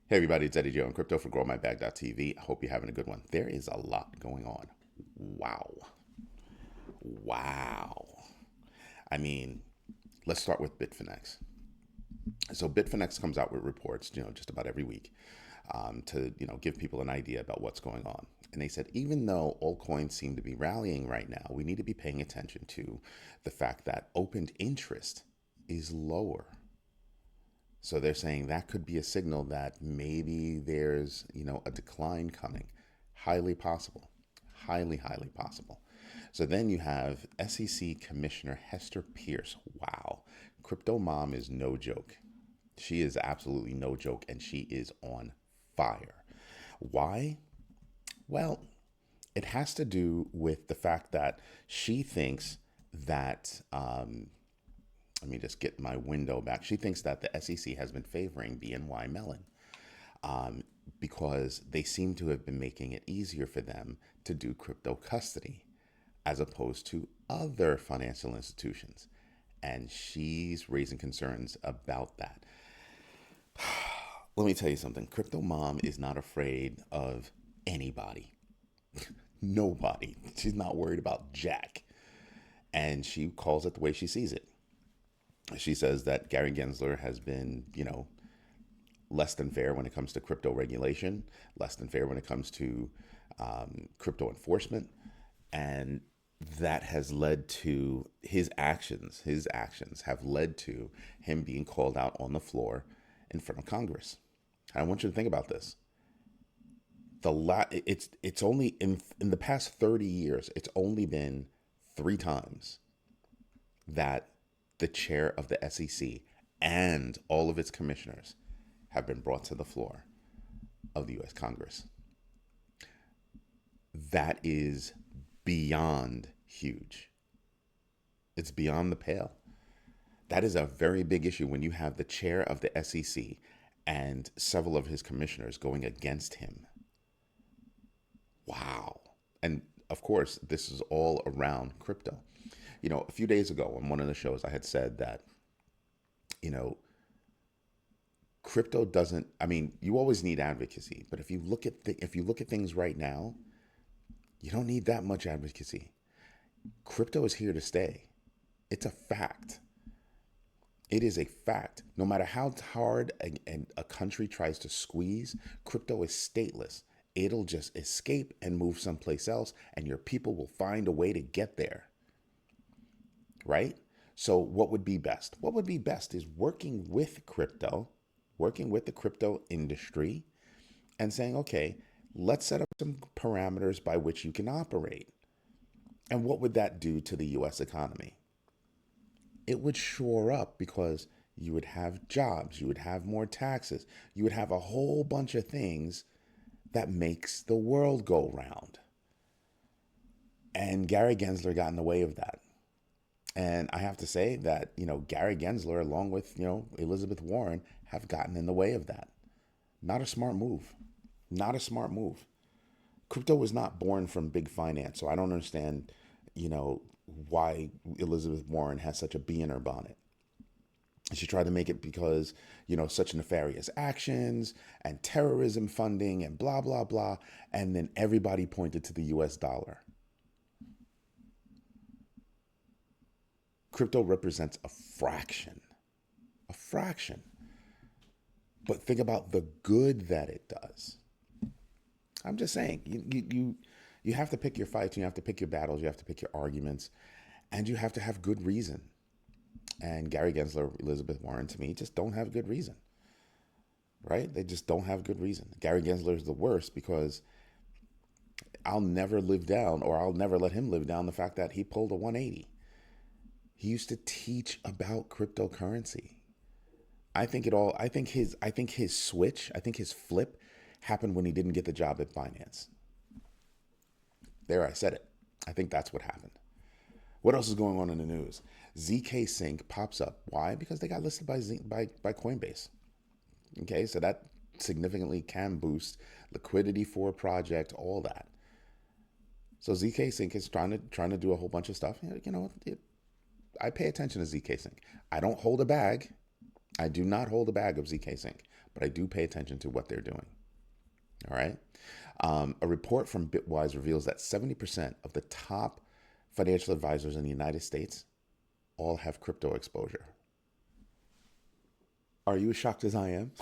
Hey everybody, it's Eddie Joe on Crypto for GrowMyBag.tv. I hope you're having a good one. There is a lot going on. Wow. Wow. I mean, let's start with Bitfinex. So Bitfinex comes out with reports, just about every week to, give people an idea about what's going on. And they said, even though altcoins seem to be rallying right now, we need to be paying attention to the fact that open interest is lower. So they're saying that could be a signal that maybe there's, a decline coming. Highly possible. Highly possible. So then you have SEC Commissioner Hester Peirce. Wow. Crypto mom is no joke. She is absolutely no joke, and she is on fire. Why? Well, it has to do with the fact that she thinks that let me just get my window back. She thinks that the SEC has been favoring BNY Mellon because they seem to have been making it easier for them to do crypto custody as opposed to other financial institutions. And she's raising concerns about that. Let me tell you something. Crypto mom is not afraid of anybody. Nobody. She's not worried about Jack. And she calls it the way she sees it. She says that Gary Gensler has been, less than fair when it comes to crypto regulation, less than fair when it comes to crypto enforcement, and that has led to his actions. His actions have led to him being called out on the floor in front of Congress. I want you to think about this. It's only in the past 30 years, it's only been three times that the chair of the SEC and all of its commissioners have been brought to the floor of the US Congress. That is beyond huge. It's beyond the pale. That is a very big issue when you have the chair of the SEC and several of his commissioners going against him. Wow. And of course, this is all around crypto. A few days ago on one of the shows, I had said that, you know, crypto doesn't. I mean, you always need advocacy, but if you look at things right now, you don't need that much advocacy. Crypto is here to stay. It's a fact. It is a fact. No matter how hard a country tries to squeeze, crypto is stateless. It'll just escape and move someplace else, and your people will find a way to get there. Right? So what would be best? What would be best is working with crypto, working with the crypto industry and saying, okay, let's set up some parameters by which you can operate. And what would that do to the US economy? It would shore up because you would have jobs, you would have more taxes, you would have a whole bunch of things that makes the world go round. And Gary Gensler got in the way of that. And I have to say that, Gary Gensler, along with, Elizabeth Warren, have gotten in the way of that. Not a smart move. Not a smart move. Crypto was not born from big finance, so I don't understand, why Elizabeth Warren has such a bee in her bonnet. She tried to make it because, such nefarious actions and terrorism funding and blah, blah, blah. And then everybody pointed to the US dollar. Crypto represents a fraction. A fraction. But think about the good that it does. I'm just saying, you have to pick your fights, you have to pick your battles, you have to pick your arguments, and you have to have good reason. And Gary Gensler, Elizabeth Warren, to me, just don't have good reason. Right? They just don't have good reason. Gary Gensler is the worst because I'll never live down, or I'll never let him live down the fact that he pulled a 180. He used to teach about cryptocurrency. I think his switch, I think his flip happened when he didn't get the job at Binance. There, I said it. I think that's what happened. What else is going on in the news? zkSync pops up. Why? Because they got listed by Coinbase. Okay, so that significantly can boost liquidity for a project, all that. So zkSync is trying to do a whole bunch of stuff. I pay attention to zkSync. I don't hold a bag. I do not hold a bag of zkSync, but I do pay attention to what they're doing. All right. A report from Bitwise reveals that 70% of the top financial advisors in the United States all have crypto exposure. Are you as shocked as I am?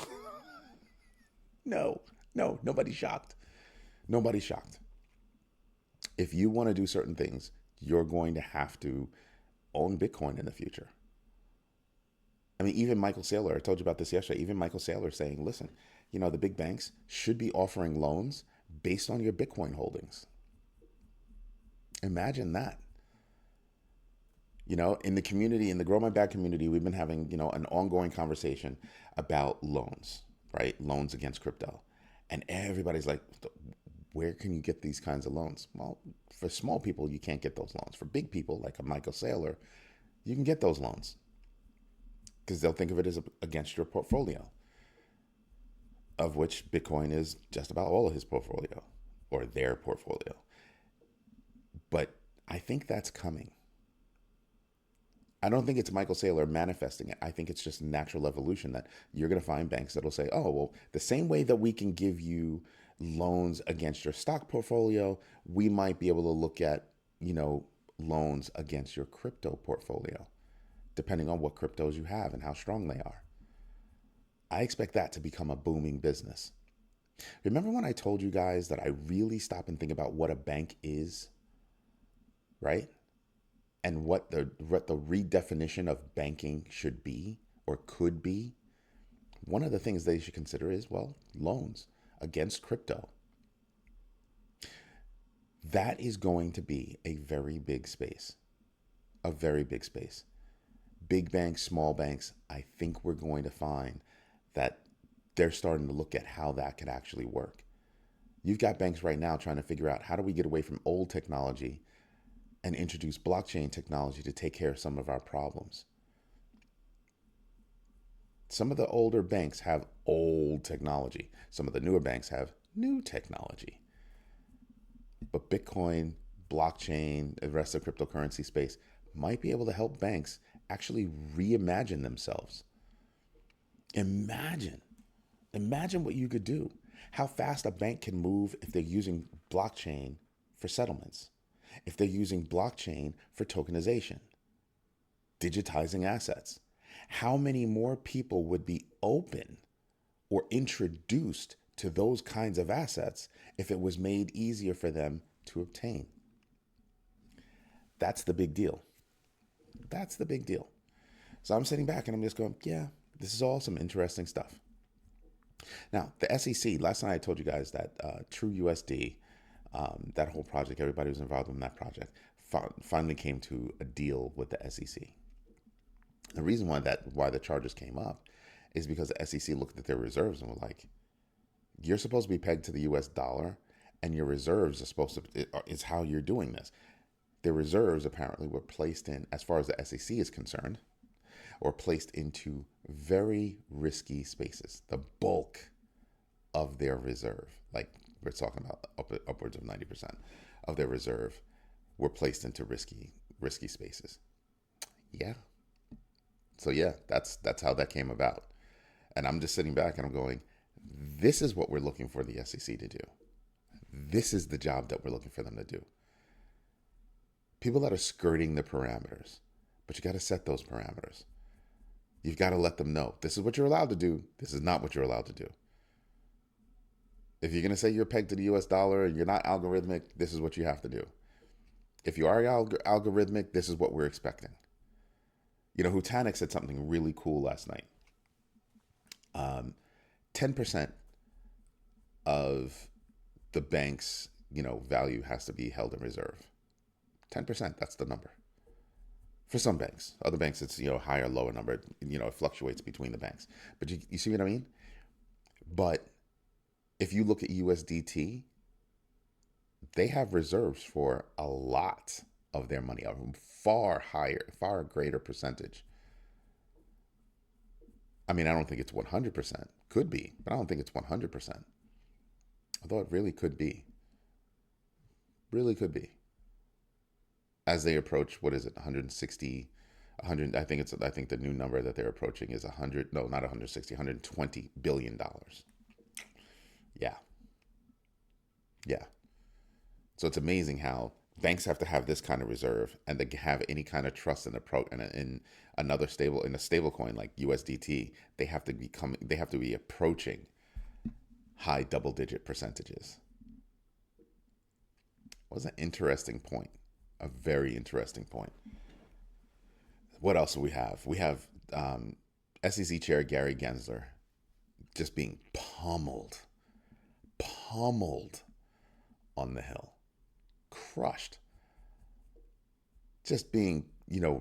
No, nobody's shocked. Nobody's shocked. If you want to do certain things, you're going to have to own Bitcoin in the future. I mean, even Michael Saylor, I told you about this yesterday, even Michael Saylor saying, listen, the big banks should be offering loans based on your Bitcoin holdings. Imagine that. In the community, in the Grow My Bag community, we've been having, an ongoing conversation about loans, right? Loans against crypto. And everybody's like, where can you get these kinds of loans? Well, for small people, you can't get those loans. For big people, like a Michael Saylor, you can get those loans because they'll think of it as against your portfolio, of which Bitcoin is just about all of his portfolio or their portfolio. But I think that's coming. I don't think it's Michael Saylor manifesting it. I think it's just natural evolution that you're going to find banks that'll say, oh, well, the same way that we can give you loans against your stock portfolio, we might be able to look at, loans against your crypto portfolio, depending on what cryptos you have and how strong they are. I expect that to become a booming business. Remember when I told you guys that I really stop and think about what a bank is, right? And what the redefinition of banking should be or could be? One of the things they should consider is, loans against crypto. That is going to be a very big space, a very big space. Big banks, small banks, I think we're going to find that they're starting to look at how that could actually work. You've got banks right now trying to figure out, how do we get away from old technology and introduce blockchain technology to take care of some of our problems? Some of the older banks have old technology. Some of the newer banks have new technology. But Bitcoin, blockchain, the rest of the cryptocurrency space might be able to help banks actually reimagine themselves. Imagine what you could do. How fast a bank can move if they're using blockchain for settlements. If they're using blockchain for tokenization, digitizing assets. How many more people would be open or introduced to those kinds of assets if it was made easier for them to obtain? That's the big deal. That's the big deal. So I'm sitting back and I'm just going, yeah, this is all some interesting stuff. Now, the SEC, last night I told you guys that TrueUSD, that whole project, everybody was involved in that project, finally came to a deal with the SEC. The reason why the charges came up is because the SEC looked at their reserves and were like, you're supposed to be pegged to the US dollar, and your reserves are supposed to, is how you're doing this. Their reserves apparently were placed in, as far as the SEC is concerned, or placed into very risky spaces. The bulk of their reserve, like we're talking about upwards of 90% of their reserve, were placed into risky spaces. Yeah. So yeah, that's how that came about. And I'm just sitting back and I'm going, this is what we're looking for the SEC to do. This is the job that we're looking for them to do. People that are skirting the parameters, but you got to set those parameters. You've got to let them know, this is what you're allowed to do. This is not what you're allowed to do. If you're going to say you're pegged to the US dollar and you're not algorithmic, this is what you have to do. If you are algorithmic, this is what we're expecting. Hutanik said something really cool last night. 10% of the bank's, value has to be held in reserve. 10%, that's the number. For some banks. Other banks, it's, higher, lower number. It fluctuates between the banks. But you see what I mean? But if you look at USDT, they have reserves for a lot of their money, a far greater percentage. I mean, I don't think it's 100%. Could be, but I don't think it's 100%. Although it really could be. Really could be. As they approach, 160 100. I think the new number that they're approaching is 100. No, not 160. 120 billion dollars. Yeah, yeah. So it's amazing how banks have to have this kind of reserve and to have any kind of trust in in a stable coin like USDT. They have to be approaching high double digit percentages. It was an interesting point, a very interesting point. What else do we have? We have SEC Chair Gary Gensler just being pummeled on the Hill, crushed, just being,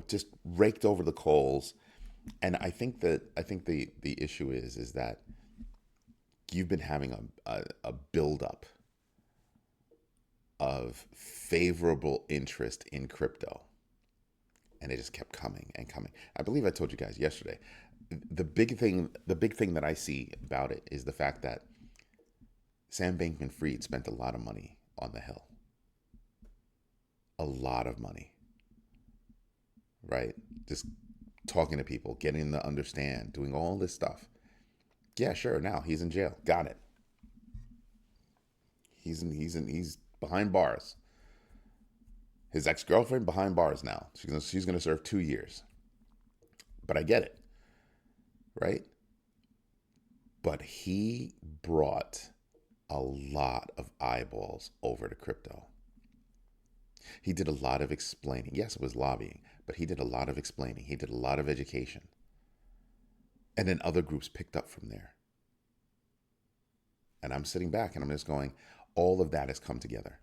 just raked over the coals. And I think the issue is that you've been having a buildup of favorable interest in crypto, and it just kept coming and coming. I believe I told you guys yesterday. The big thing that I see about it is the fact that Sam Bankman-Fried spent a lot of money on the Hill, a lot of money, right? Just talking to people, getting them to understand, doing all this stuff. Yeah, sure. Now he's in jail. Got it. He's behind bars. His ex-girlfriend behind bars now. She's gonna serve 2 years. But I get it, right? But he brought a lot of eyeballs over to crypto. He did a lot of explaining. Yes, it was lobbying, but he did a lot of explaining. He did a lot of education. And then other groups picked up from there. And I'm sitting back and I'm just going, all of that has come together.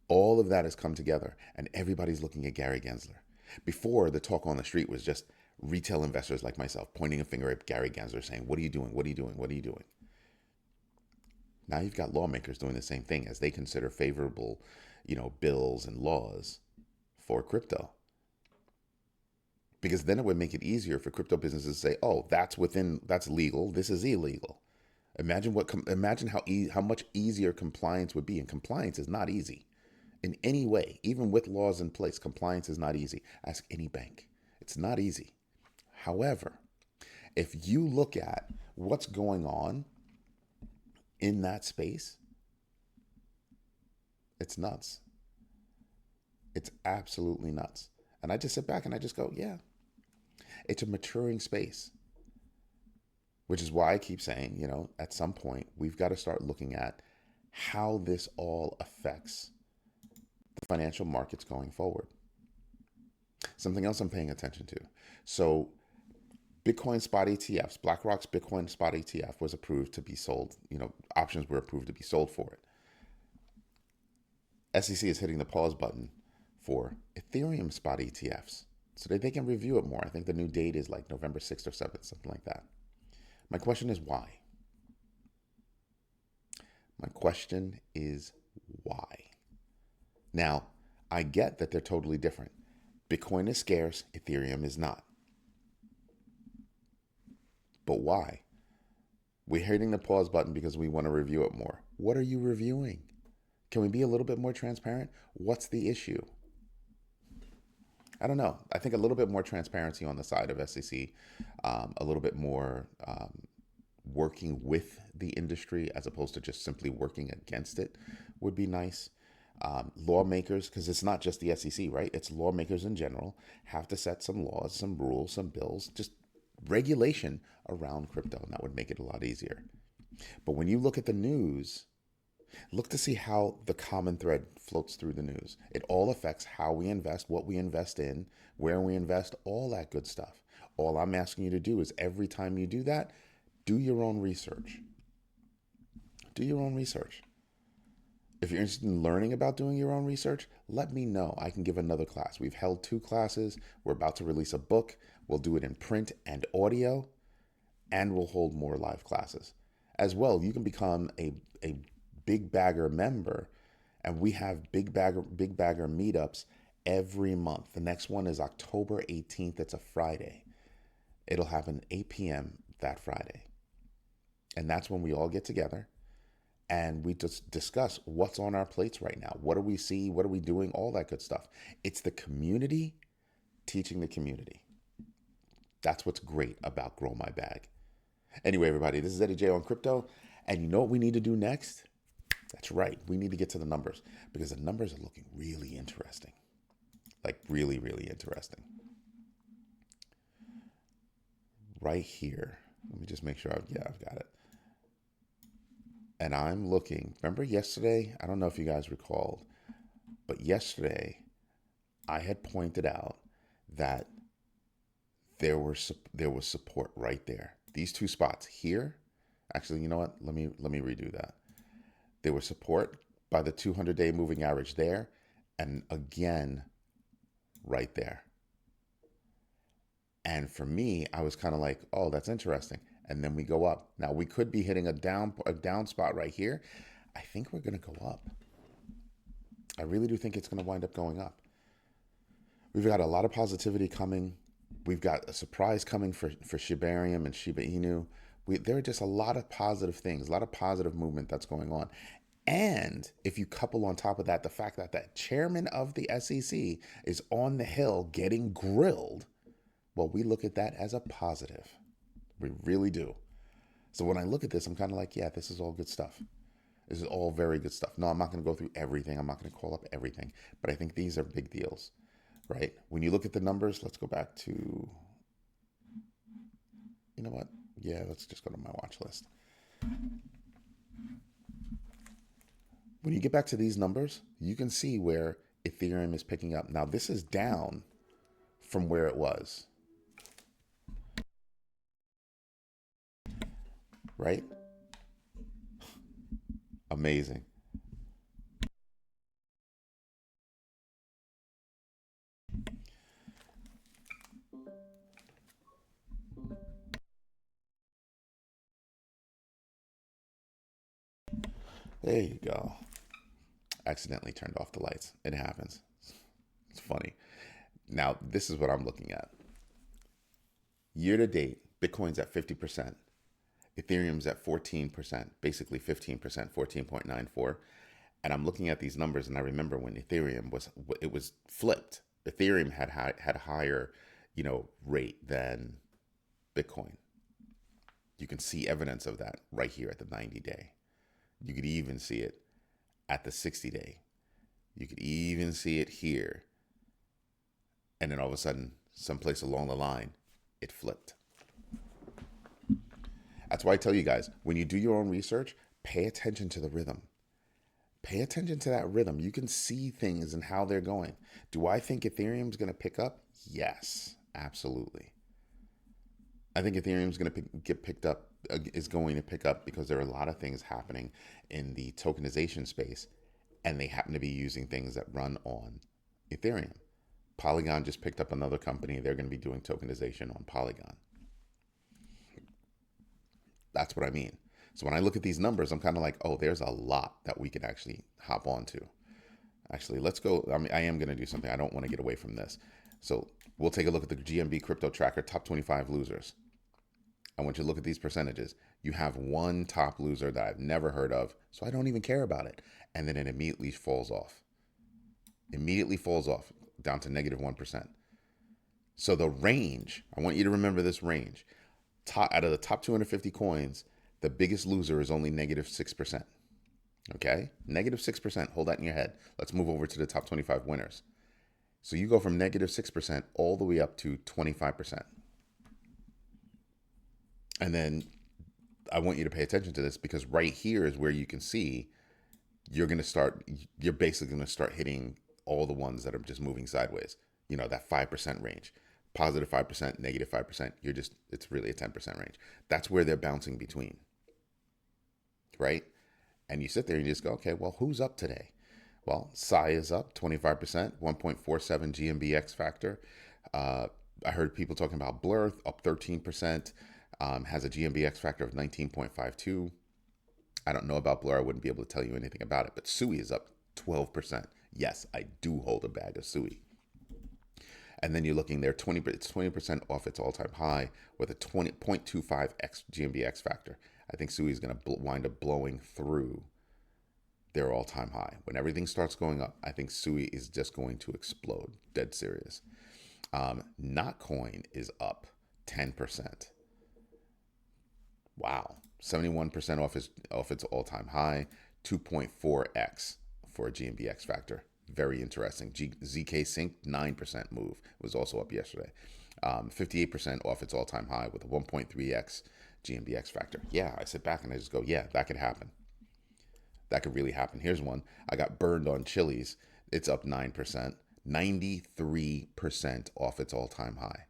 All of that has come together. And everybody's looking at Gary Gensler. Before, the talk on the street was just retail investors like myself pointing a finger at Gary Gensler saying, what are you doing? What are you doing? What are you doing? Now you've got lawmakers doing the same thing as they consider favorable, bills and laws for crypto. Because then it would make it easier for crypto businesses to say, oh, that's legal. This is illegal. Imagine how much easier compliance would be. And compliance is not easy in any way. Even with laws in place, compliance is not easy. Ask any bank. It's not easy. However, if you look at what's going on in that space, it's nuts. It's absolutely nuts. And I just sit back and I just go, yeah, it's a maturing space. Which is why I keep saying, at some point, we've got to start looking at how this all affects the financial markets going forward. Something else I'm paying attention to. So Bitcoin spot ETFs, BlackRock's Bitcoin spot ETF was approved to be sold. Options were approved to be sold for it. SEC is hitting the pause button for Ethereum spot ETFs so that they can review it more. I think the new date is like November 6th or 7th, something like that. My question is why? My question is why? Now, I get that they're totally different. Bitcoin is scarce, Ethereum is not. But why? We're hitting the pause button because we want to review it more. What are you reviewing? Can we be a little bit more transparent? What's the issue? I don't know. I think a little bit more transparency on the side of SEC, a little bit more working with the industry as opposed to just simply working against it would be nice. Lawmakers, because it's not just the SEC, right? It's lawmakers in general, have to set some laws, some rules, some bills, just regulation around crypto, and that would make it a lot easier. But when you look at the news, look to see how the common thread floats through the news. It all affects how we invest, what we invest in, where we invest, all that good stuff. All I'm asking you to do is every time you do that, do your own research. Do your own research. If you're interested in learning about doing your own research, let me know. I can give another class. We've held 2 classes. We're about to release a book. We'll do it in print and audio, and we'll hold more live classes. As well, you can become a Big Bagger member, and we have Big Bagger meetups every month. The next one is October 18th. It's a Friday. It'll happen 8 p.m. that Friday. And that's when we all get together and we just discuss what's on our plates right now. What do we see? What are we doing? All that good stuff. It's the community teaching the community. That's what's great about Grow My Bag. Anyway, everybody, this is Eddie J on crypto. And you know what we need to do next? That's right. We need to get to the numbers because the numbers are looking really interesting. Like really, really interesting. Right here. Let me just make sure I've got it. And I'm looking, remember yesterday? I don't know if you guys recalled, but yesterday I had pointed out that there was support right there. These two spots here, actually, you know what? Let me redo that. There was support by the 200-day moving average there, and again, right there. And for me, I was kind of like, oh, that's interesting. And then we go up. Now we could be hitting a down spot right here. I think we're going to go up. I really do think it's going to wind up going up. We've got a lot of positivity coming. We've got a surprise coming for Shibarium and Shiba Inu. There are just a lot of positive things, a lot of positive movement that's going on. And if you couple on top of that, the fact that that chairman of the SEC is on the Hill getting grilled, well, we look at that as a positive. We really do. So when I look at this, I'm kind of like, yeah, this is all good stuff. This is all very good stuff. No, I'm not going to go through everything. I'm not going to call up everything. But I think these are big deals, right? When you look at the numbers, let's go back to, you know what? Yeah, let's just go to my watch list. When you get back to these numbers, you can see where Ethereum is picking up. Now, this is down from where it was, right? Amazing. There you go. Accidentally turned off the lights. It happens. It's funny. Now, this is what I'm looking at. Year to date, Bitcoin's at 50%. Ethereum's at 14%, basically 15%, 14.94. And I'm looking at these numbers, and I remember when Ethereum was flipped. Ethereum had a higher, rate than Bitcoin. You can see evidence of that right here at the 90-day. You could even see it at the 60-day. You could even see it here. And then all of a sudden, someplace along the line, it flipped. That's why I tell you guys, when you do your own research, pay attention to the rhythm. Pay attention to that rhythm. You can see things and how they're going. Do I think Ethereum's going to pick up? Yes, absolutely. I think Ethereum's going to is going to pick up because there are a lot of things happening in the tokenization space, and they happen to be using things that run on Ethereum. Polygon just picked up another company. They're going to be doing tokenization on Polygon. That's what I mean. So when I look at these numbers, I'm kind of like, oh, there's a lot that we can actually hop onto. Actually, let's go. I am going to do something. I don't want to get away from this. So we'll take a look at the GMB crypto tracker top 25 losers. I want you to look at these percentages. You have one top loser that I've never heard of, so I don't even care about it. And then it immediately falls off. Down to -1%. So the range, I want you to remember this range. Out of the top 250 coins, the biggest loser is only -6%. Okay? -6%. Hold that in your head. Let's move over to the top 25 winners. So you go from -6% all the way up to 25%. And then I want you to pay attention to this because right here is where you can see you're basically going to start hitting all the ones that are just moving sideways. That 5% range. Positive 5%, -5%. It's really a 10% range. That's where they're bouncing between. Right? And you sit there and you just go, okay, well, who's up today? Well, Psy is up 25%, 1.47 GMBX factor. I heard people talking about Blur up 13%, has a GMBX factor of 19.52. I don't know about Blur. I wouldn't be able to tell you anything about it, but Sui is up 12%. Yes, I do hold a bag of Sui. And then you're looking there, it's 20% off its all-time high with a 0.25x GMBX factor. I think Sui is going to wind up blowing through their all-time high. When everything starts going up, I think Sui is just going to explode. Dead serious. Not coin is up 10%. Wow. 71% off its all-time high, 2.4x for a GMBX factor. Very interesting. zkSync 9% move. It was also up yesterday. 58% off its all-time high with a 1.3x GMBX factor. Yeah, I sit back and I just go, yeah, that could happen. That could really happen. Here's one. I got burned on Chili's. It's up 9%, 93% off its all-time high.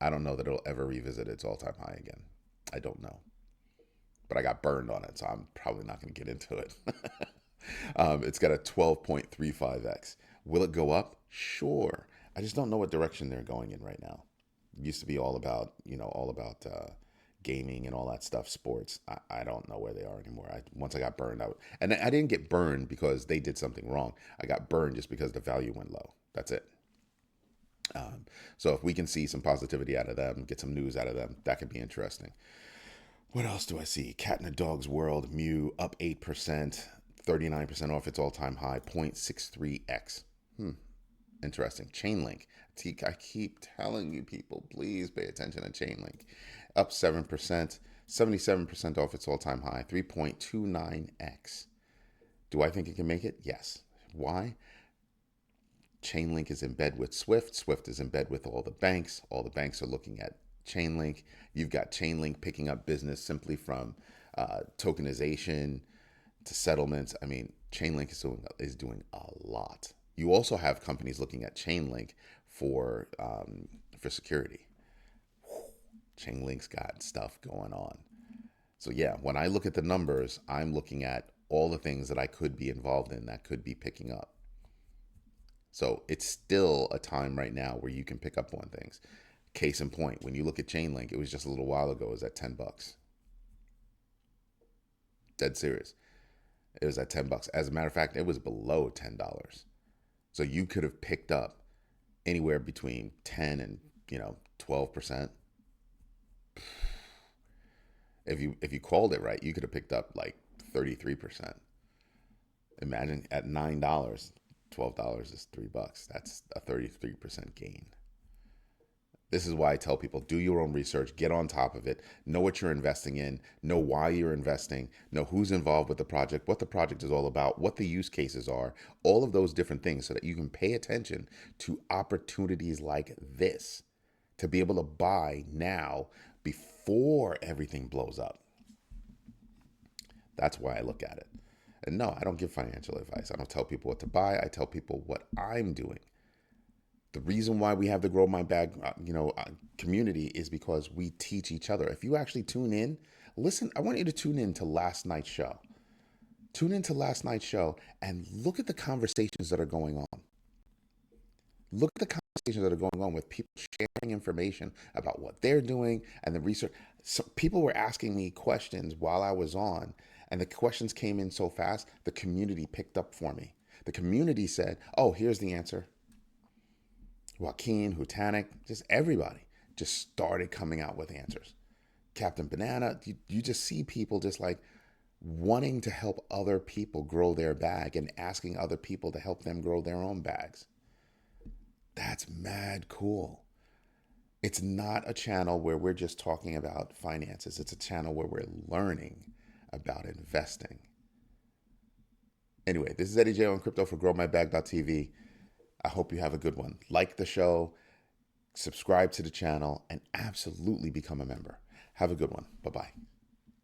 I don't know that it'll ever revisit its all-time high again. I don't know. But I got burned on it, so I'm probably not going to get into it. It's got a 12.35x. Will it go up? Sure. I just don't know what direction they're going in right now. It used to be all about, gaming and all that stuff, sports. I don't know where they are anymore. Once I got burned out, and I didn't get burned because they did something wrong. I got burned just because the value went low. That's it. So if we can see some positivity out of them, get some news out of them, that could be interesting. What else do I see? Cat in a Dog's World, Mew up 8%, 39% off its all-time high, 0.63x. Interesting. Chainlink. I keep telling you people, please pay attention to Chainlink. Up 7%, 77% off its all-time high, 3.29x. Do I think it can make it? Yes. Why? Chainlink is in bed with Swift. Swift is in bed with all the banks. All the banks are looking at Chainlink. You've got Chainlink picking up business simply from tokenization to settlements. I mean, Chainlink is doing a lot. You also have companies looking at Chainlink for security. Chainlink's got stuff going on. So yeah, when I look at the numbers, I'm looking at all the things that I could be involved in that could be picking up. So it's still a time right now where you can pick up on things. Case in point, when you look at Chainlink, it was just a little while ago, it was at $10. Dead serious. It was at $10. As a matter of fact, it was below $10. So you could have picked up anywhere between 10 and 12%. If you called it right, you could have picked up like 33%. Imagine at $9, $12 is $3. That's a 33% gain. This is why I tell people, do your own research, get on top of it, know what you're investing in, know why you're investing, know who's involved with the project, what the project is all about, what the use cases are, all of those different things so that you can pay attention to opportunities like this to be able to buy now before everything blows up. That's why I look at it. And no, I don't give financial advice. I don't tell people what to buy. I tell people what I'm doing. The reason why we have the Grow My Bag, community is because we teach each other. If you actually tune in, listen, I want you to tune in to last night's show. Tune into last night's show and look at the conversations that are going on. Look at the conversations that are going on with people sharing information about what they're doing and the research. So people were asking me questions while I was on, and the questions came in so fast, the community picked up for me. The community said, oh, here's the answer. Joaquin, Hutanik, just everybody just started coming out with answers. Captain Banana, you just see people just like wanting to help other people grow their bag and asking other people to help them grow their own bags. That's mad cool. It's not a channel where we're just talking about finances. It's a channel where we're learning about investing. Anyway, this is Eddie J on crypto for growmybag.tv. I hope you have a good one. Like the show, subscribe to the channel, and absolutely become a member. Have a good one. Bye-bye.